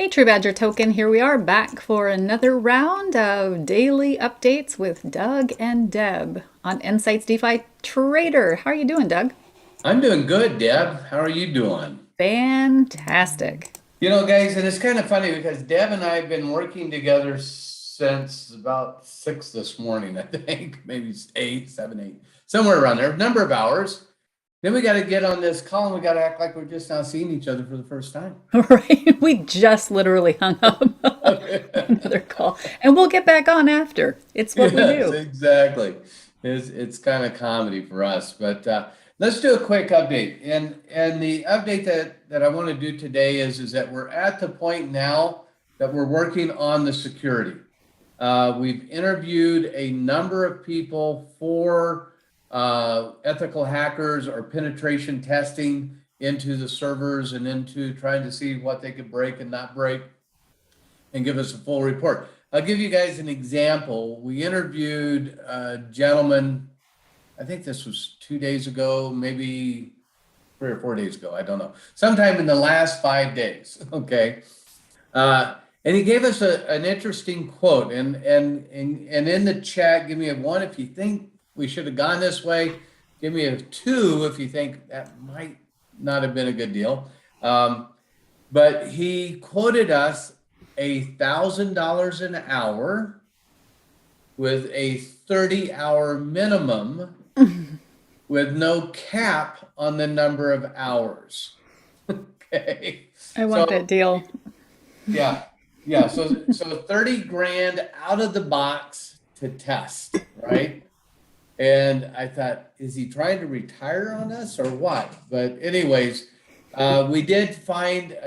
Hey, True Badger Token, here we are back for another round of daily updates with Doug and Deb on nSights DeFi Trader. How are you doing, Doug? I'm doing good, Deb. How are you doing? Fantastic. Guys, and it's kind of funny because Deb and I have been working together since about 6 this morning, I think, maybe it's 8, 7, 8, somewhere around there, number of hours. Then we got to get on this call and we got to act like we're just now seeing each other for the first time. Right, we just literally hung up another call, and we'll get back on after. It's what we Yes, do. exactly. It's kind of comedy for us, but let's do a quick update. And the update that I want to do today is that we're at the point now that we're working on the security. We've interviewed a number of people for ethical hackers or penetration testing into the servers and into trying to see what they could break and not break and give us a full report. I'll give you guys an example. We interviewed a gentleman, I think this was 2 days ago, maybe 3 or 4 days ago, I don't know, sometime in the last 5 days, okay? And he gave us an interesting quote, and in the chat, give me a 1 if you think we should have gone this way. Give me a 2 if you think that might not have been a good deal. But he quoted us $1,000 an hour with a 30-hour minimum with no cap on the number of hours. Okay. I want that So deal. yeah, yeah. So 30 grand out of the box to test, right? And I thought, is he trying to retire on us or what? But anyways, we did find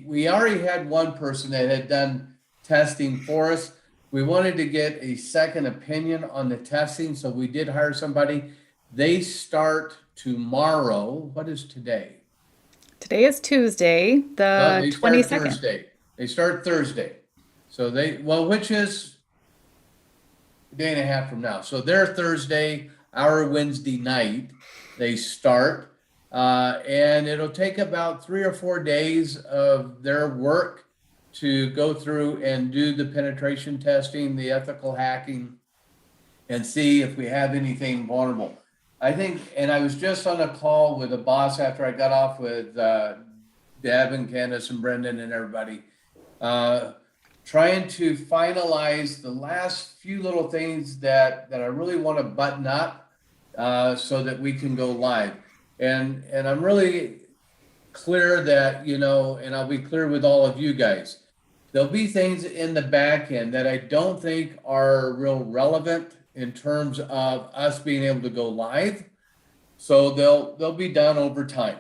we already had one person that had done testing for us. We wanted to get a second opinion on the testing, so we did hire somebody. They start tomorrow. What is today? Today is Tuesday, the They start 22nd. Thursday. They start Thursday. So which is a day and a half from now. So their Thursday, our Wednesday night, they start. And it'll take about 3 or 4 days of their work to go through and do the penetration testing, the ethical hacking, and see if we have anything vulnerable. I think, and I was just on a call with a boss after I got off with Deb and Candace and Brendan and everybody, trying to finalize the last few little things that I really want to button up so that we can go live. And I'm really clear that, and I'll be clear with all of you guys, there'll be things in the back end that I don't think are real relevant in terms of us being able to go live. So they'll be done over time.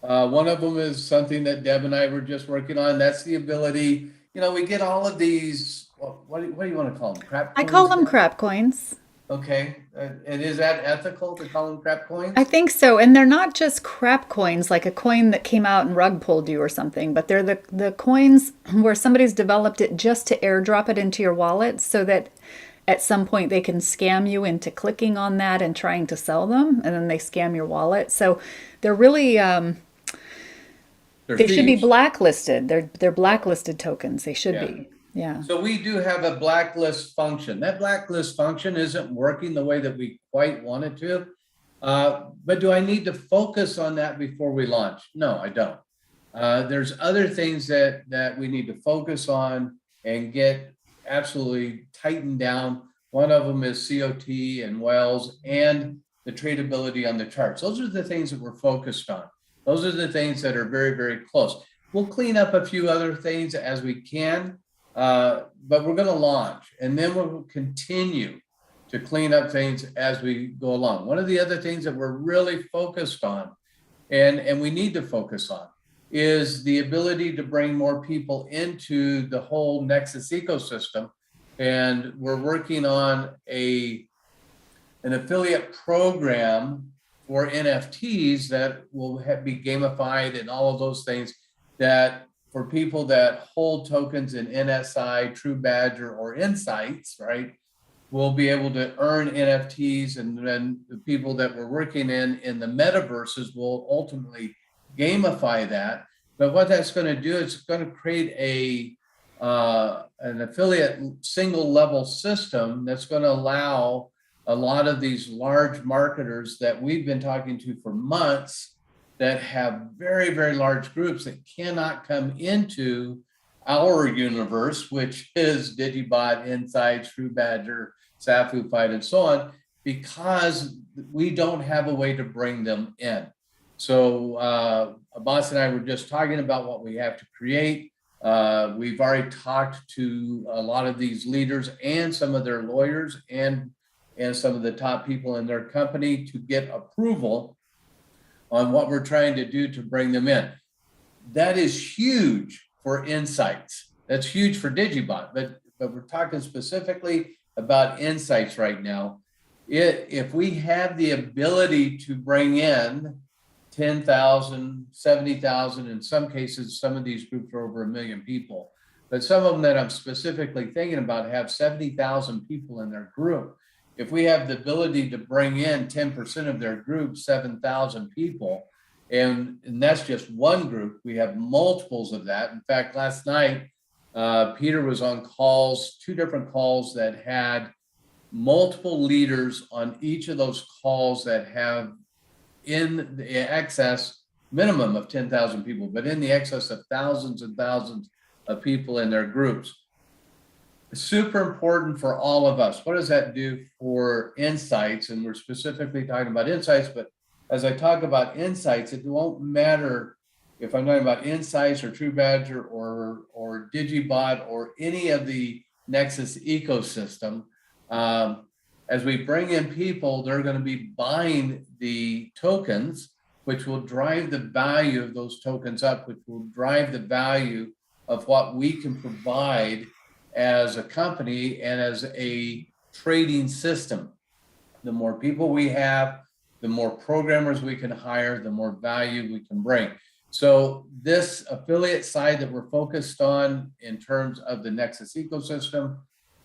One of them is something that Deb and I were just working on. That's the ability, we get all of these, what do you want to call them? Crap I call coins, them Deb? crap coins. Okay. And is that ethical to call them crap I coins? think so. And they're not just crap coins, like a coin that came out and rug pulled you or something, but they're the coins where somebody's developed it just to airdrop it into your wallet so that at some point they can scam you into clicking on that and trying to sell them, and then they scam your wallet. So they're really They're they should be thieves. blacklisted. They're Yeah. blacklisted tokens. They should Yeah. be. Yeah. So we do have a blacklist function. That blacklist function isn't working the way that we quite want it to. But do I need to focus on that before we launch? No, I don't. There's other things that we need to focus on and get absolutely tightened down. One of them is COT and Wells and the tradability on the charts. Those are the things that we're focused on. Those are the things that are very, very close. We'll clean up a few other things as we can, but we're going to launch, and then we'll continue to clean up things as we go along. One of the other things that we're really focused on, and we need to focus on, is the ability to bring more people into the whole Nexus ecosystem. And we're working on an affiliate program for NFTs that will be gamified and all of those things, that for people that hold tokens in NSI, True Badger, or nSights, right, will be able to earn NFTs, and then the people that we're working in the metaverses will ultimately gamify that But what that's going to do is it's going to create an affiliate single level system that's going to allow a lot of these large marketers that we've been talking to for months that have very, very large groups that cannot come into our universe, which is Digibot, nSights, True Badger, Safu Fight, and so on, because we don't have a way to bring them in. So Abbas and I were just talking about what we have to create. We've already talked to a lot of these leaders and some of their lawyers and some of the top people in their company to get approval on what we're trying to do to bring them in. That is huge for nSights. That's huge for Digibot, but we're talking specifically about nSights right now. If we have the ability to bring in 10,000, 70,000, in some cases, some of these groups are over 1 million people, but some of them that I'm specifically thinking about have 70,000 people in their group. If we have the ability to bring in 10% of their group, 7,000 people, and that's just one group, we have multiples of that. In fact, last night, Peter was on calls, 2 different calls that had multiple leaders on each of those calls that have in the excess minimum of 10,000 people, but in the excess of thousands and thousands of people in their groups. It's super important for all of us. What does that do for nSights? And we're specifically talking about nSights, but as I talk about nSights, it won't matter if I'm talking about nSights or True Badger or Digibot or any of the Nexus ecosystem. As we bring in people, they're going to be buying the tokens, which will drive the value of those tokens up, which will drive the value of what we can provide as a company and as a trading system. The more people we have, the more programmers we can hire, the more value we can bring. So this affiliate side that we're focused on in terms of the Nexus ecosystem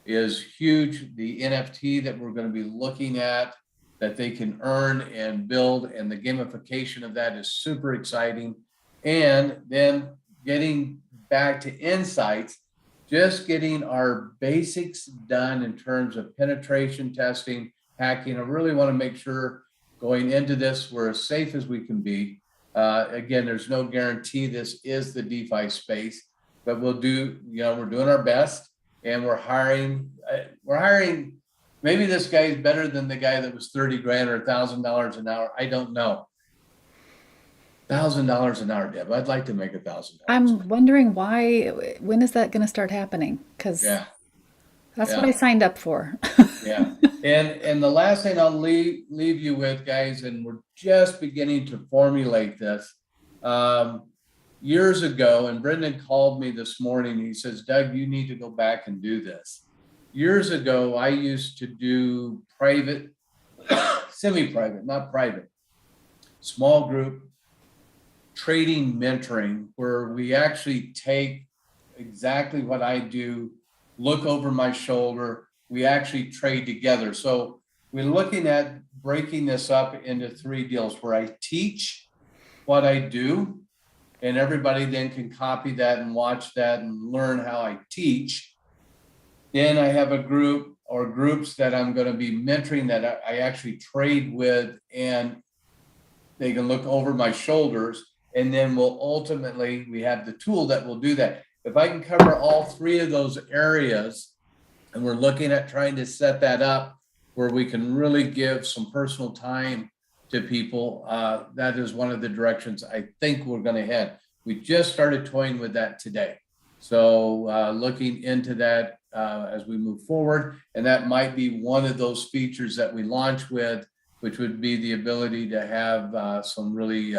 is huge. The NFT that we're going to be looking at that they can earn and build, and the gamification of that is super exciting. And then getting back to nSights, just getting our basics done in terms of penetration testing, hacking. I really want to make sure going into this, we're as safe as we can be. Again, there's no guarantee this is the DeFi space, but we'll do, we're doing our best, and we're hiring. Maybe this guy is better than the guy that was 30 grand or $1,000 an hour. I don't know. $1,000 an hour, Deb. I'd like to make $1,000. I'm wondering when is that going to start happening? Because that's what I signed up for. Yeah. And the last thing I'll leave you with, guys, and we're just beginning to formulate this. Years ago, and Brendan called me this morning, he says, Doug, you need to go back and do this. Years ago, I used to do private, semi-private, not private, small group trading mentoring, where we actually take exactly what I do, look over my shoulder, we actually trade together. So we're looking at breaking this up into 3 deals where I teach what I do, and everybody then can copy that and watch that and learn how I teach. Then I have a group or groups that I'm going to be mentoring that I actually trade with, and they can look over my shoulders. And then we have the tool that will do that. If I can cover all 3 of those areas, and we're looking at trying to set that up where we can really give some personal time to people, that is one of the directions I think we're going to head. We just started toying with that today. So looking into that as we move forward, and that might be one of those features that we launch with, which would be the ability to have some really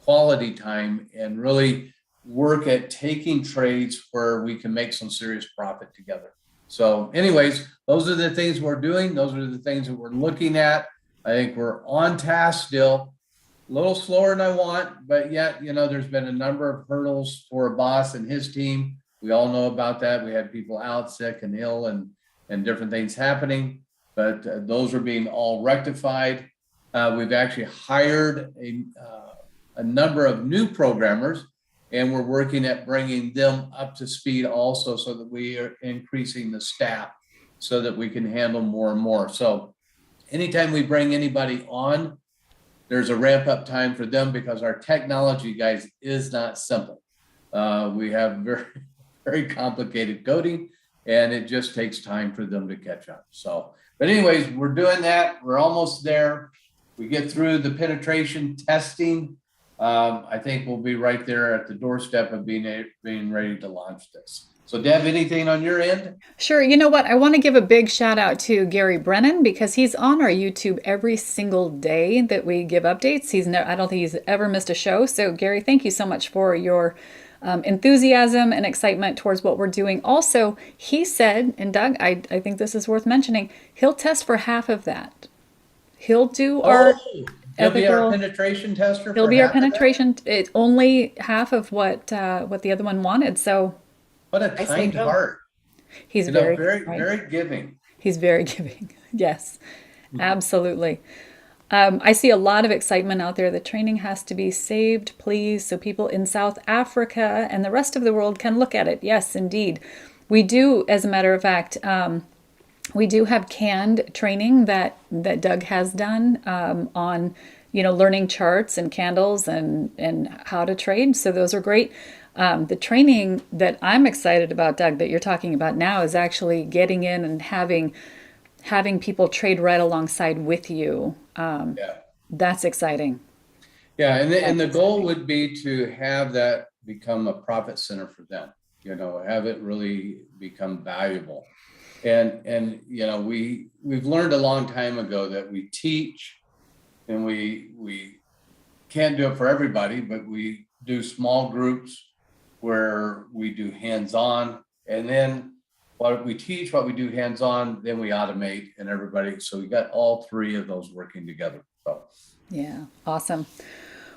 quality time and really work at taking trades where we can make some serious profit together. So anyways, those are the things we're doing. Those are the things that we're looking at. I think we're on task still, a little slower than I want, but yet, there's been a number of hurdles for a boss and his team. We all know about that. We had people out sick and ill and different things happening, but those are being all rectified. We've actually hired a number of new programmers and we're working at bringing them up to speed also, so that we are increasing the staff so that we can handle more and more. So anytime we bring anybody on, there's a ramp up time for them, because our technology, guys, is not simple. We have very, very complicated coding, and it just takes time for them to catch up. So, but anyways, we're doing that. We're almost there. We get through the penetration testing. I think we'll be right there at the doorstep of being ready to launch this. So, Deb, anything on your end? Sure. You know what? I want to give a big shout out to Gary Brennan because he's on our YouTube every single day that we give updates. I don't think he's ever missed a show. So, Gary, thank you so much for your enthusiasm and excitement towards what we're doing. Also, he said, and Doug, I think this is worth mentioning, he'll test for half of that. He'll do our He'll be our ethical. penetration tester. He'll For be our half of that? penetration. It's only half of what the other one wanted. So What a I say kind go. heart. He's You know, very very, right. very giving. He's very giving. Yes, absolutely. I see a lot of excitement out there. The training has to be saved, please, so people in South Africa and the rest of the world can look at it. Yes, indeed. We do, as a matter of fact, we do have canned training that Doug has done on, learning charts and candles and how to trade. So those are great. The training that I'm excited about, Doug, that you're talking about now is actually getting in and having people trade right alongside with you. Yeah. That's exciting. Yeah. And That's the goal exciting. would be to have that become a profit center for them, have it really become valuable. And we've learned a long time ago that we teach, and we can't do it for everybody, but we do small groups where we do hands-on, and then what we teach, what we do hands-on, then we automate, and everybody. So we got all three of those working together. So Yeah, awesome.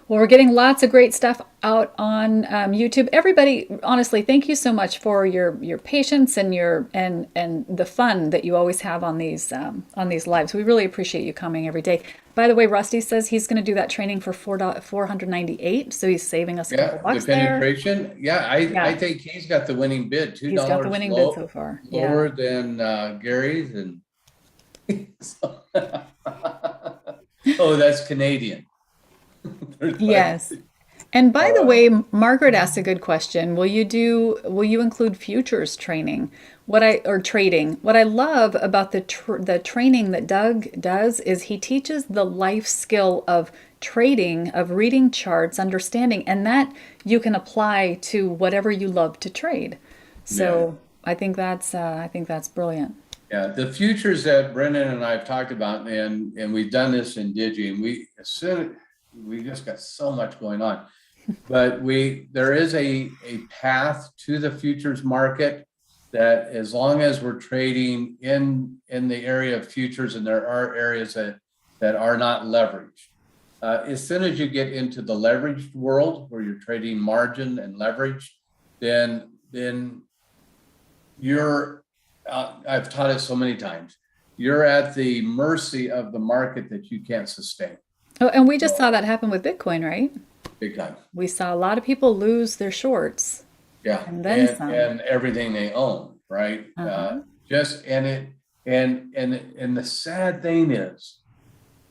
Well, we're getting lots of great stuff out on YouTube. Everybody, honestly, thank you so much for your patience and your and the fun that you always have on these lives. We really appreciate you coming every day. By the way, Rusty says he's going to do that training for $498, so he's saving us a couple yeah, the bucks there. penetration. Yeah, I Yeah, think he's got the winning bid. Two he's got the dollars winning bid so far. Yeah. lower than Gary's, and oh, that's Canadian. Yes. And by the Uh, way, Margaret asked a good question. Will you include futures training? Or trading. What I love about the training that Doug does is he teaches the life skill of trading, of reading charts, understanding, and that you can apply to whatever you love to trade. yeah. So I think that's brilliant. Yeah, the futures that Brendan and I have talked about, and we've done this in Digi, and we just got so much going on. But there is a path to the futures market, that as long as we're trading in the area of futures, and there are areas that are not leveraged. As soon as you get into the leveraged world, where you're trading margin and leverage, then you're I've taught it so many times. You're at the mercy of the market that you can't sustain. Oh, and we just So saw that happen with Bitcoin, right? big time. We saw a lot of people lose their shorts Yeah, and then some. and everything they own, right? Uh-huh. Just and it and the sad thing is,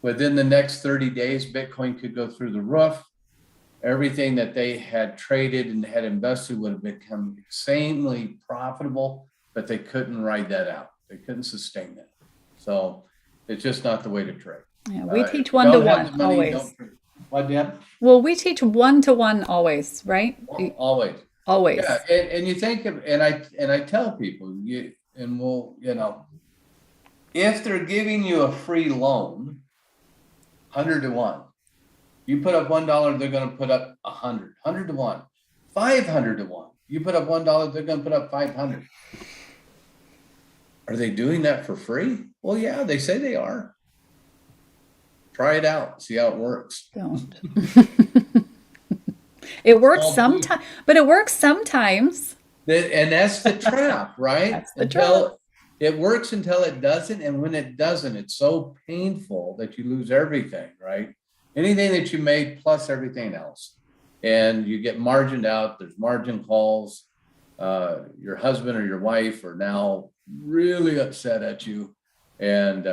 within the next 30 days, Bitcoin could go through the roof. Everything that they had traded and had invested would have become insanely profitable, but they couldn't ride that out. They couldn't sustain that. So it's just not the way to trade. Yeah, we If teach you one to don't have one the money, always. don't trade. What, Dan? Well, we teach one to one always, right? Always. Yeah, Always. and you think of, and I tell people, if they're giving you a free loan, 100 to 1, you put up $1, they're going to put up 100 to 1, 500 to 1. You put up $1, they're going to put up 500. Are they doing that for free? Well, yeah, they say they are. Try it out, see how it works. Don't. It works All sometimes, but it works sometimes. And that's the trap, right? That's the trap. It works until it doesn't, and when it doesn't, it's so painful that you lose everything, right? Anything that you made plus everything else. and you get margined out. There's margin calls. Your husband or your wife are now really upset at you, and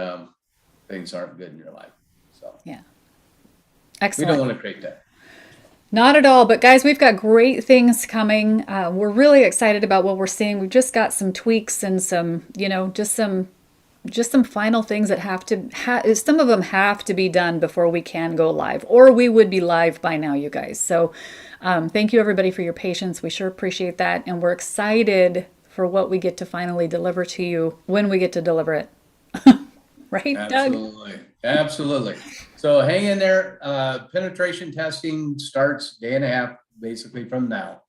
things aren't good in your life. So Yeah. we Excellent. don't want to create that. Not at all. But guys, we've got great things coming. We're really excited about what we're seeing. We've just got some tweaks and some, just some final things that have to some of them have to be done before we can go live, or we would be live by now, you guys. So thank you everybody for your patience. We sure appreciate that, and we're excited for what we get to finally deliver to you when we get to deliver it. Right, Doug? Absolutely. So hang in there. Penetration testing starts day and a half basically from now,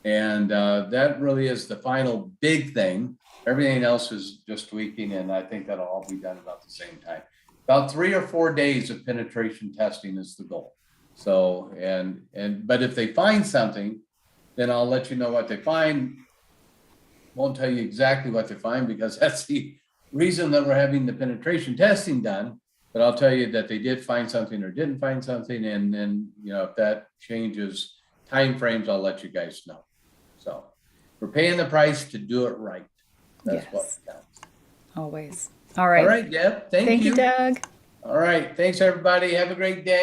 and that really is the final big thing. Everything else is just tweaking, and I think that'll all be done about the same time. About 3 or 4 days of penetration testing is the goal. So, but if they find something, then I'll let you know what they find. Won't tell you exactly what they find because that's the reason that we're having the penetration testing done. But I'll tell you that they did find something or didn't find something, and then if that changes timeframes, I'll let you guys know. So we're paying the price to do it right. That's Yes. what counts. Always. All right. All right, Deb. Thank Thank you, you. Doug. All right. Thanks, everybody. Have a great day.